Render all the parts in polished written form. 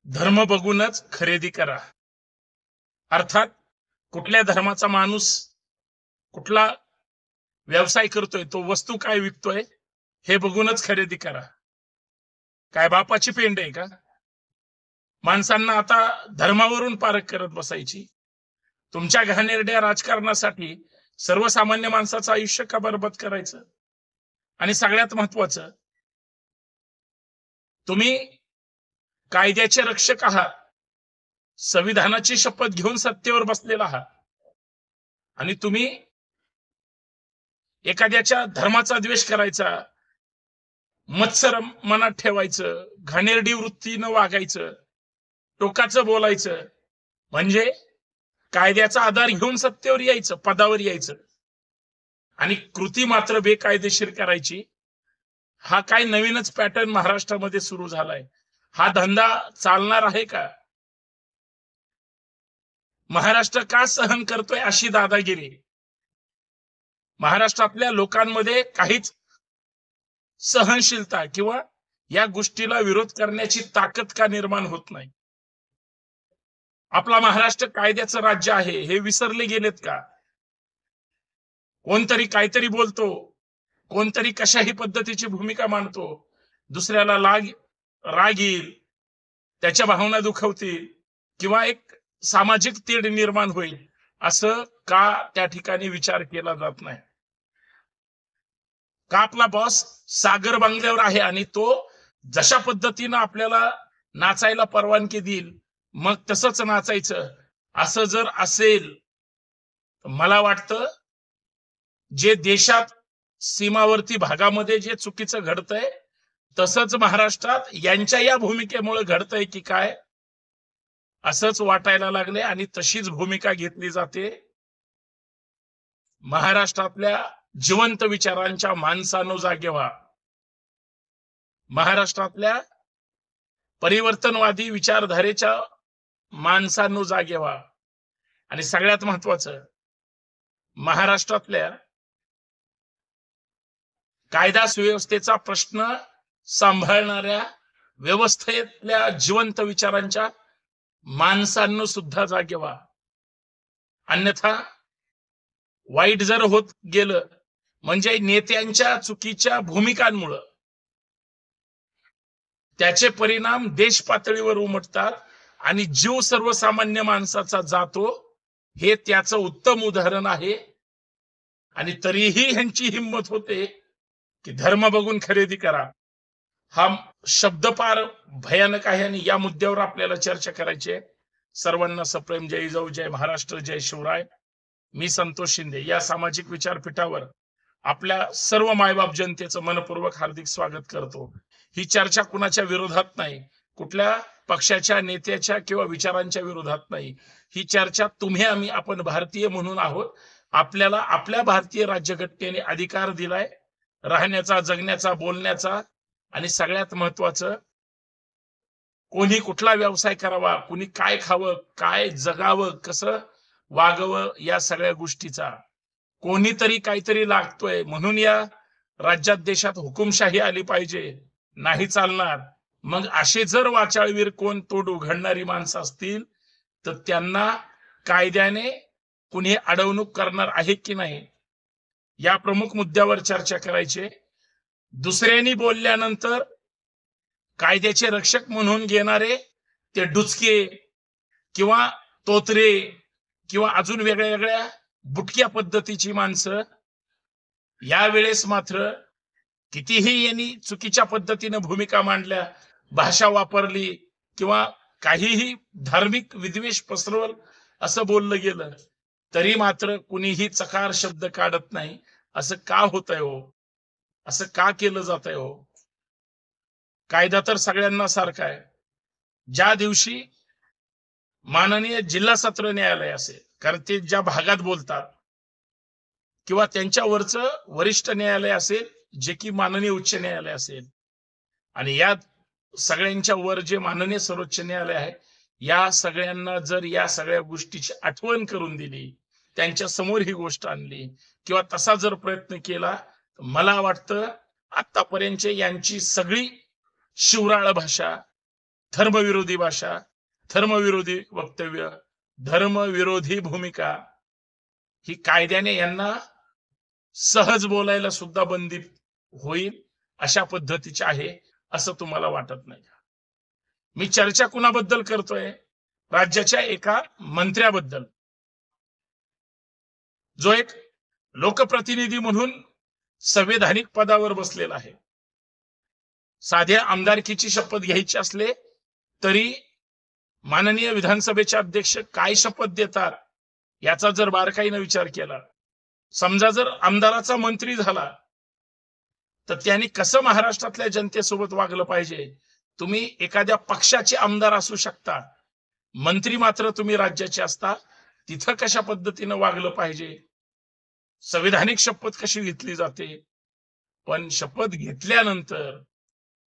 धर्म बघूनच खरेदी करा. अर्थात कुठल्या धर्माचा माणूस कुठला व्यवसाय करतोय, तो वस्तू काय विकतोय हे बघूनच खरेदी करा. काय बापाची पेंड आहे का? माणसांना आता धर्मावरून पारख करत बसायची. तुमच्या घाणेरड्या राजकारणासाठी सर्वसामान्य माणसाचं आयुष्य का बरबाद करायचं? आणि सगळ्यात महत्वाचं, तुम्ही कायद्याचे रक्षक आहात, संविधानाची शपथ घेऊन सत्तेवर बसलेला आहात आणि तुम्ही एखाद्याच्या धर्माचा द्वेष करायचा, मत्सर मनात ठेवायचं, घाणेरडी वृत्तीनं वागायचं, टोकाचं बोलायचं, म्हणजे कायद्याचा आधार घेऊन सत्तेवर यायचं, पदावर यायचं आणि कृती मात्र बेकायदेशीर करायची. हा काय नवीनच पॅटर्न महाराष्ट्रामध्ये सुरू झालाय? हा धंदा चालणार आहे का? महाराष्ट्र का सहन करतोय अशी दादागिरी? महाराष्ट्रातल्या लोकांमध्ये काहीच सहनशीलता किंवा या गोष्टीला विरोध करण्याची ताकद का निर्माण होत नाही? आपला महाराष्ट्र कायद्याचं राज्य आहे हे विसरले गेलेत का? कोणतरी काहीतरी बोलतो, कोणतरी कशाही पद्धतीची भूमिका मांडतो, दुसऱ्याला राग येईल, त्याच्या भावना दुखवतील किंवा एक सामाजिक तेढ निर्माण होईल, असं का त्या ठिकाणी विचार केला जात नाही? का आपला बॉस सागर बंगल्यावर आहे आणि तो जशा पद्धतीनं आपल्याला नाचायला परवानगी देईल मग तसंच नाचायचं, असं जर असेल तर मला वाटतं जे देशात सीमावर्ती भागामध्ये जे चुकीचं घडतंय तसंच महाराष्ट्रात यांच्या या भूमिकेमुळे घडतंय की काय असंच वाटायला लागले आणि तशीच भूमिका घेतली जाते. महाराष्ट्रातल्या जिवंत विचारांच्या माणसांनो जागे व्हा. महाराष्ट्रातल्या परिवर्तनवादी विचारधारेच्या माणसांनो जागे व्हा. आणि सगळ्यात महत्वाचं, महाराष्ट्रातल्या कायदा सुव्यवस्थेचा प्रश्न सांभाळणाऱ्या व्यवस्थेतल्या जिवंत विचारांच्या माणसांनो सुद्धा जागे व्हा. अन्यथा वाईट जर होत गेलं म्हणजे नेत्यांच्या चुकीच्या भूमिकांमुळे त्याचे परिणाम देश पातळीवर उमटतात आणि जीव सर्वसामान्य माणसाचा जातो, हे त्याचं उत्तम उदाहरण आहे. आणि तरीही ह्यांची हिंमत होते की धर्म बघून खरेदी करा. हा शब्द फार भयानक आहे आणि या मुद्द्यावर आपल्याला चर्चा करायची आहे. सर्वांना सप्रेम जय जिजाऊ, जय महाराष्ट्र, जय शिवराय. मी संतोष शिंदे या सामाजिक विचारपीठावर आपल्या सर्व मायबाप जनतेचं मनपूर्वक हार्दिक स्वागत करतो. ही चर्चा कुणाच्या विरोधात नाही, कुठल्या पक्षाच्या नेत्याच्या किंवा विचारांच्या विरोधात नाही. ही चर्चा तुम्ही आम्ही आपण भारतीय म्हणून आहोत. आपल्याला आपल्या भारतीय राज्यघटनेने अधिकार दिलाय राहण्याचा, जगण्याचा, बोलण्याचा आणि सगळ्यात महत्वाचं, कोणी कुठला व्यवसाय करावा, कोणी काय खावं, काय जगावं, कसं वागावं, या सगळ्या गोष्टीचा कोणीतरी काहीतरी लागतोय म्हणून या राज्यात देशात हुकुमशाही आली पाहिजे, नाही चालणार. मग असे जर वाचाळवीर कोण तोड उघडणारी माणसं असतील तर त्यांना कायद्याने कुणी अडवणूक करणार आहे की नाही, या प्रमुख मुद्द्यावर चर्चा करायची. दुसऱ्यांनी बोलल्यानंतर कायद्याचे रक्षक म्हणून घेणारे ते डुचके किंवा तोतरे किंवा अजून वेगळ्या वेगळ्या बुटक्या पद्धतीची माणसं यावेळेस मात्र कितीही यांनी चुकीच्या पद्धतीने भूमिका मांडल्या, भाषा वापरली किंवा काहीही धार्मिक विद्वेष पसरवल असं बोललं गेलं तरी मात्र कुणीही चकार शब्द काढत नाही. असं का होतंय हो? असं का केलं जातंय हो? कायदा तर सगळ्यांना सारखा आहे. ज्या दिवशी माननीय जिल्हा सत्र न्यायालय असेल, कारण ते ज्या भागात बोलतात, किंवा त्यांच्यावरचं वरिष्ठ न्यायालय असेल जे की माननीय उच्च न्यायालय असेल, आणि या सगळ्यांच्या वर जे माननीय सर्वोच्च न्यायालय आहे, या सगळ्यांना जर या सगळ्या गोष्टीची आठवण करून दिली, त्यांच्या समोर ही गोष्ट आणली किंवा तसा जर प्रयत्न केला, मला वाटतं आतापर्यंत यांची सगळी शिवराळ भाषा, धर्मविरोधी भाषा, धर्मविरोधी वक्तव्य, धर्मविरोधी भूमिका ही कायद्याने यांना सहज बोलायला सुद्धा बंदी होईल अशा पद्धतीचे आहे असं तुम्हाला वाटत नाही? मी चर्चा कुणाबद्दल करतोय? राज्याच्या एका मंत्र्याबद्दल, जो एक लोकप्रतिनिधी म्हणून संवैधानिक पदावर बसलेला आहे. साध्या आमदारकीची शपथ घ्यायची असले तरी माननीय विधानसभेचे अध्यक्ष काय शपथ देतात याचा जर बारकाईने विचार केला, समजा जर आमदाराचा मंत्री झाला तर त्यांनी कसं महाराष्ट्रातल्या जनतेसोबत वागलं पाहिजे? तुम्ही एखाद्या पक्षाचे आमदार असू शकता, मंत्री मात्र तुम्ही राज्याचे असता, तिथं कशा पद्धतीने वागलं पाहिजे? संविधानिक शपथ कशी घेतली जाते? पण शपथ घेतल्यानंतर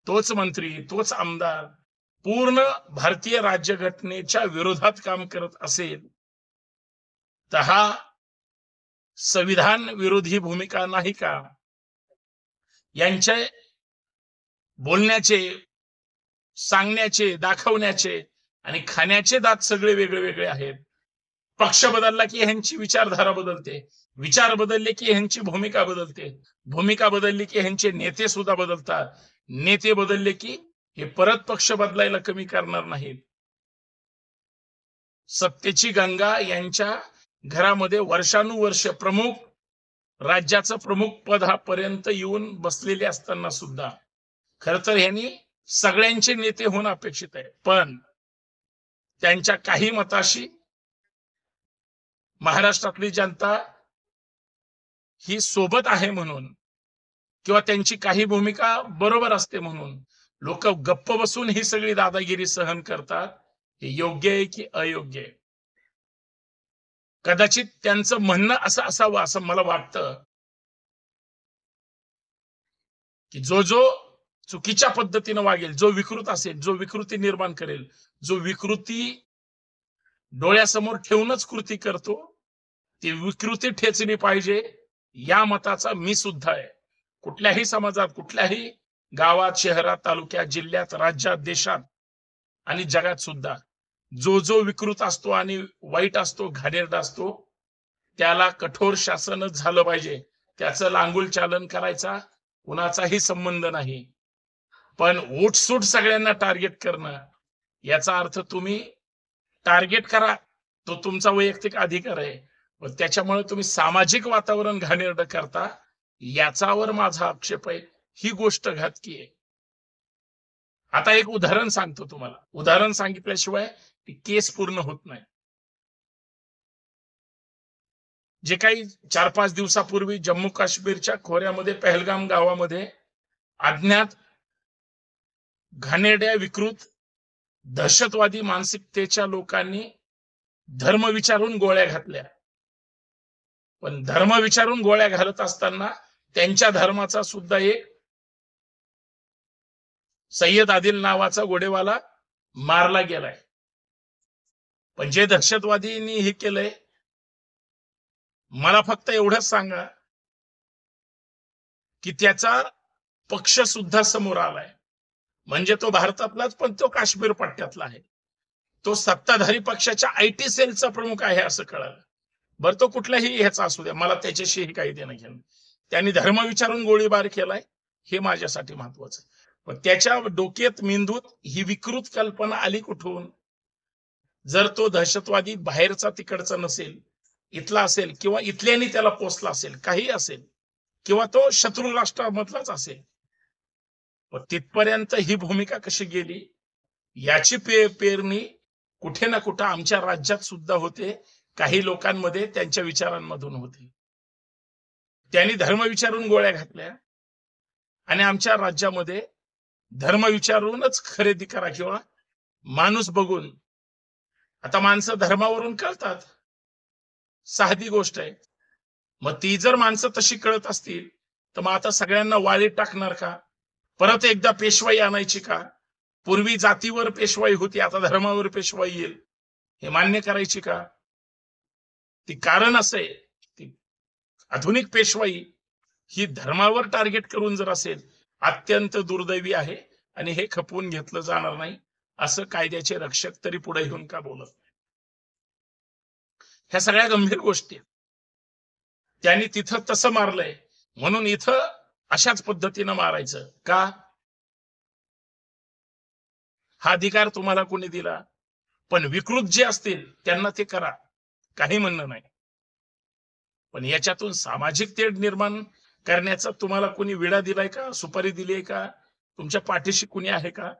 तोच मंत्री, तोच आमदार पूर्ण भारतीय राज्यघटनेच्या विरोधात काम करत असेल तर हा संविधान विरोधी भूमिका नाही का? यांचे बोलण्याचे, सांगण्याचे, दाखवण्याचे आणि खाण्याचे दात सगळे वेगळे वेगळे आहेत. पक्ष बदलला की ह्यांची विचारधारा बदलते, विचार बदलले की ह्यांची भूमिका बदलते, भूमिका बदलली की ह्यांचे नेते सुद्धा बदलतात, नेते बदलले की हे परत पक्ष बदलायला कमी करणार नाहीत. सत्तेची गंगा यांच्या घरामध्ये वर्षानुवर्ष प्रमुख, राज्याचं प्रमुख पदापर्यंत येऊन बसलेले असताना सुद्धा खर तर ह्यांनी सगळ्यांचे नेते होणं अपेक्षित आहे. पण त्यांच्या काही मताशी महाराष्ट्रातली जनता ही सोबत आहे म्हणून, किंवा त्यांची काही भूमिका बरोबर असते म्हणून लोक गप्प बसून ही सगळी दादागिरी सहन करतात. हे योग्य आहे की अयोग्य आहे? कदाचित त्यांचं म्हणणं असं असावं असं मला वाटतं की जो चुकीच्या पद्धतीने वागेल, जो विकृत असेल, जो विकृती निर्माण करेल, जो विकृती डोळ्यासमोर ठेवूनच कृती करतो, ती विकृती ठेचली पाहिजे या मताचा मी सुद्धा आहे. कुठल्याही समाजात, कुठल्याही गावात, शहरात, तालुक्यात, जिल्ह्यात, राज्यात, देशात आणि जगात सुद्धा जो विकृत असतो आणि वाईट असतो, घाणेरडा असतो, त्याला कठोर शासनच झालं पाहिजे. त्याचं लांगुल चालन करायचा कुणाचाही संबंध नाही. पण उठसूट सगळ्यांना टार्गेट करणं याचा अर्थ तुम्ही टार्गेट करा, तो तुमचा वैयक्तिक अधिकार आहे, पण त्याच्यामुळे तुम्ही सामाजिक वातावरण घाणेरडं करता, याच्यावर माझा आक्षेप आहे. ही गोष्ट घातकी आहे. आता एक उदाहरण सांगतो तुम्हाला. उदाहरण सांगितल्याशिवाय ती केस पूर्ण होत नाही. जे काही 4-5 दिवसापूर्वी जम्मू काश्मीरच्या खोऱ्यामध्ये पहलगाम गावामध्ये अज्ञात घाणेरड्या, विकृत, दहशतवादी मानसिकतेच्या लोकांनी धर्म विचारून गोळ्या घातल्या. पण धर्म विचारून गोळ्या घालत असताना त्यांच्या धर्माचा सुद्धा एक सय्यद आदिल नावाचा घोडेवाला मारला गेलाय. पण जे दहशतवादींनी हे केलंय, मला फक्त एवढंच सांगा की त्याचा पक्ष सुद्धा समोर आलाय. म्हणजे तो भारतातलाच, पण तो काश्मीर पट्ट्यातला आहे. तो सत्ताधारी पक्षाच्या आयटी सेलचा प्रमुख आहे असं कळालं. बरं, तो कुठल्याही ह्याचा असू द्या, मला त्याच्याशी काही देणं घेणं. त्यांनी धर्म विचारून गोळीबार केलाय हे माझ्यासाठी महत्वाचं. पण त्याच्या डोक्यात, मेंदूत ही विकृत कल्पना आली कुठून? जर तो दहशतवादी बाहेरचा तिकडचा नसेल, इथला असेल, किंवा इथल्यानी त्याला पोचला असेल, काही असेल, किंवा तो शत्रू राष्ट्रामधलाच असेल, पण तिथपर्यंत ही भूमिका कशी गेली याची पेरणी कुठे ना कुठे आमच्या राज्यात सुद्धा होते. काही लोकांमध्ये त्यांच्या विचारांमधून होते. त्यांनी धर्म विचारून गोळ्या घातल्या आणि आमच्या राज्यामध्ये धर्म विचारूनच खरेदी करा किंवा माणूस बघून. आता माणसं धर्मावरून कळतात, साधी गोष्ट आहे. मग ती जर माणसं तशी कळत असतील तर मग आता सगळ्यांना वाळीत टाकणार का? परत एकदा पेशवाई आणायची का? पूर्वी जातीवर पेशवाई होती, आता धर्मावर पेशवाई येईल, हे मान्य करायची का? ती कारण असं आहे, ती आधुनिक पेशवाई ही धर्मावर टार्गेट करून जर असेल, अत्यंत दुर्दैवी आहे आणि हे खपवून घेतलं जाणार नाही असं कायद्याचे रक्षक तरी पुढे येऊन का बोलत नाही? ह्या सगळ्या गंभीर गोष्टी आहेत. त्यांनी तिथं तसं मारलंय म्हणून इथं अशाच पद्धतीनं मारायचं का? हा अधिकार तुम्हाला कोणी दिला? पण विकृत जे असतील त्यांना ते करा, काही म्हणणं नाही. पण याच्यातून सामाजिक तेढ निर्माण करण्याचा तुम्हाला कोणी विडा दिलाय का? सुपारी दिली आहे का? तुमच्या पाठीशी कुणी आहे का?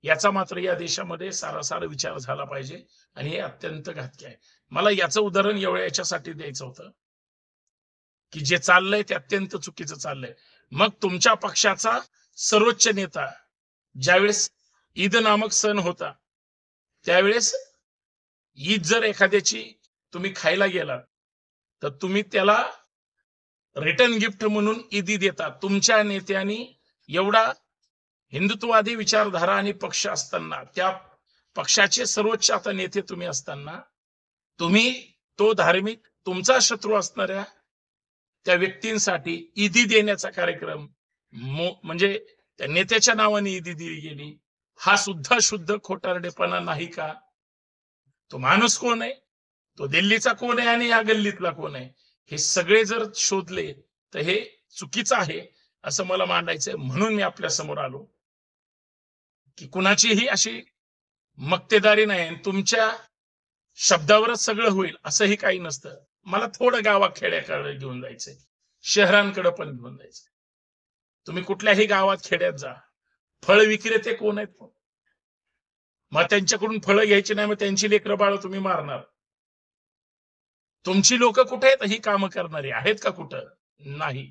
याचा मात्र या देशामध्ये सारासार विचार झाला पाहिजे आणि हे अत्यंत घातकी आहे. मला याचं उदाहरण याच्यासाठी द्यायचं होतं की जे चाललंय ते अत्यंत चुकीचं चाललंय. मग तुमच्या पक्षाचा सर्वोच्च नेता ज्यावेळेस ईद नामक सण होता त्यावेळेस ईद जर एखाद्याची तुम्ही खायला गेलात तर तुम्ही त्याला रिटर्न गिफ्ट म्हणून ईदी देता. तुमच्या नेत्यांनी एवढा हिंदुत्ववादी विचारधारा आणि पक्ष असताना, त्या पक्षाचे सर्वोच्च आता नेते तुम्ही असताना, तुम्ही तो धार्मिक तुमचा शत्रू असणाऱ्या त्या व्यक्तींसाठी ईदी देण्याचा कार्यक्रम म्हणजे त्या नेत्याच्या नावाने ईदी दिली गेली. हा सुद्धा शुद्ध खोटारडेपणा नाही का? तो माणूस कोण आहे, तो दिल्लीचा कोण आहे आणि या गल्लीतला कोण आहे, हे सगळे जर शोधले तर हे चुकीचं आहे असं मला मांडायचंय. म्हणून मी आपल्या समोर आलो की कुणाचीही अशी मक्तेदारी नाही, तुमच्या शब्दावरच सगळं होईल असंही काही नसतं. मला थोडं गावाखेड्याकडे घेऊन जायचंय, शहरांकडे पण घेऊन जायचंय. तुम्ही कुठल्याही गावात खेड्यात जा, फळ विक्रेते कोण आहेत? मग त्यांच्याकडून फळं घ्यायची नाही, मग त्यांची लेकरं बाळ तुम्ही मारणार. तुमची लोक कुठे आहेत ही कामं करणारी? आहेत का कुठं? नाही.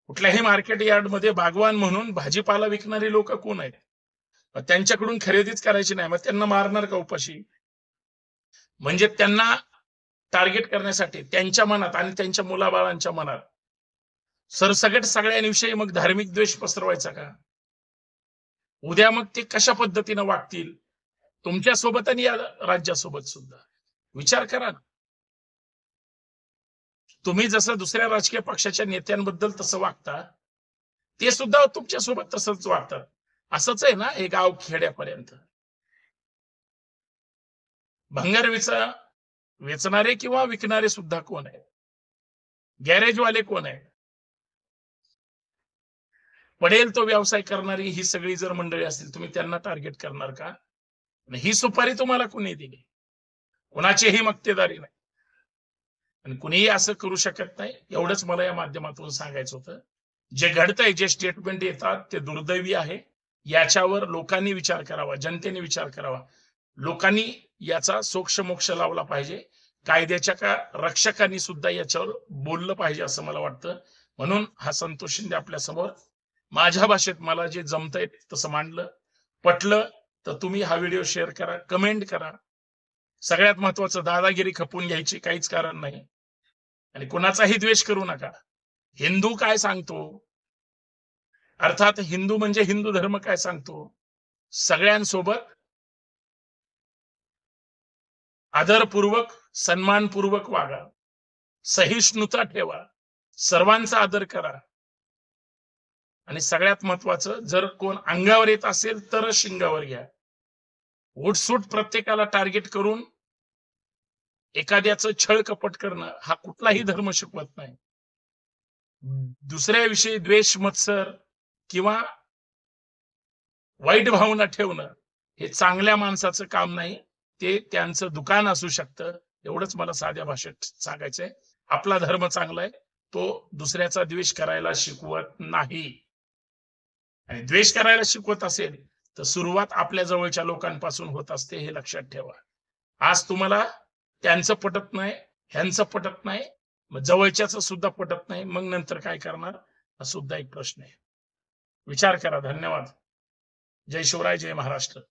कुठल्याही मार्केट यार्ड मध्ये बागवान म्हणून भाजीपाला विकणारी लोक कोण आहेत? त्यांच्याकडून खरेदीच करायची नाही, मग त्यांना मारणार का उपाशी? म्हणजे त्यांना टार्गेट करण्यासाठी त्यांच्या मनात आणि त्यांच्या मुलाबाळांच्या मनात सरसकट सगळ्यांविषयी मग धार्मिक द्वेष पसरवायचा का? उद्या मग ते कशा पद्धतीने वागतील तुमच्यासोबत आणि या राज्यासोबत सुद्धा? विचार करा. तुम्ही जसं दुसऱ्या राजकीय पक्षाच्या नेत्यांबद्दल तसं वागता, ते सुद्धा तुमच्यासोबत तसंच वागतात. असंच आहे ना हे गाव खेड्यापर्यंत. भंगार वेचणारे किंवा विकणारे सुद्धा कोण आहेत? गॅरेजवाले कोण आहेत? पडेल तो व्यवसाय करणारी ही सगळी जर मंडळी असतील, तुम्ही त्यांना टार्गेट करणार का? ही सुपारी तुम्हाला कुणी दिली? कुणाचीही मक्तेदारी नाही आणि कुणीही असं करू शकत नाही. एवढंच मला या माध्यमातून सांगायचं होतं. जे घडतंय, जे स्टेटमेंट येतात ते दुर्दैवी आहे. याच्यावर लोकांनी विचार करावा, जनतेने विचार करावा. लोकांनी याचा सोक्षमोक्ष लावला पाहिजे. कायद्याच्या का रक्षकांनी सुद्धा याच्यावर बोललं पाहिजे असं मला वाटतं. म्हणून हा संतोष शिंदे आपल्या समोर माझ्या भाषेत मला जे जमतंय तसं मांडलं. पटलं तर तुम्ही हा व्हिडिओ शेअर करा, कमेंट करा. सगळ्यात महत्वाचं, दादागिरी खपवून घ्यायची काहीच कारण नाही आणि कोणाचाही द्वेष करू नका. हिंदू काय सांगतो, अर्थात हिंदू म्हणजे हिंदू धर्म काय सांगतो, सगळ्यांसोबत आदरपूर्वक सन्मानपूर्वक वागा, सहिष्णुता ठेवा, सर्वांचा आदर करा आणि सगळ्यात महत्वाचं, जर कोण अंगावर येत असेल तर शिंगावर घ्या. उठसूट प्रत्येकाला टार्गेट करून एखाद्याचं छळ कपट करणं हा कुठलाही धर्म शिकवत नाही. दुसऱ्याविषयी द्वेष, मत्सर किंवा वाईट भावना ठेवणं हे चांगल्या माणसाचं काम नाही. ते त्यांचं दुकान असू शकतं. एवढंच मला साध्या भाषेत सांगायचंय. आपला धर्म चांगला आहे, तो दुसऱ्याचा द्वेष करायला शिकवत नाही. आणि द्वेष करायला शिकवत असेल तर सुरुवात आपल्या जवळच्या लोकांपासून होत असते, हे लक्षात ठेवा. आज तुम्हाला त्यांचं पटत नाही, ह्यांचं पटत नाही, मग जवळच्याच सुद्धा पटत नाही, मग नंतर काय करणार हा सुद्धा एक प्रश्न आहे. विचार करा. धन्यवाद. जय शिवराय, जय महाराष्ट्र.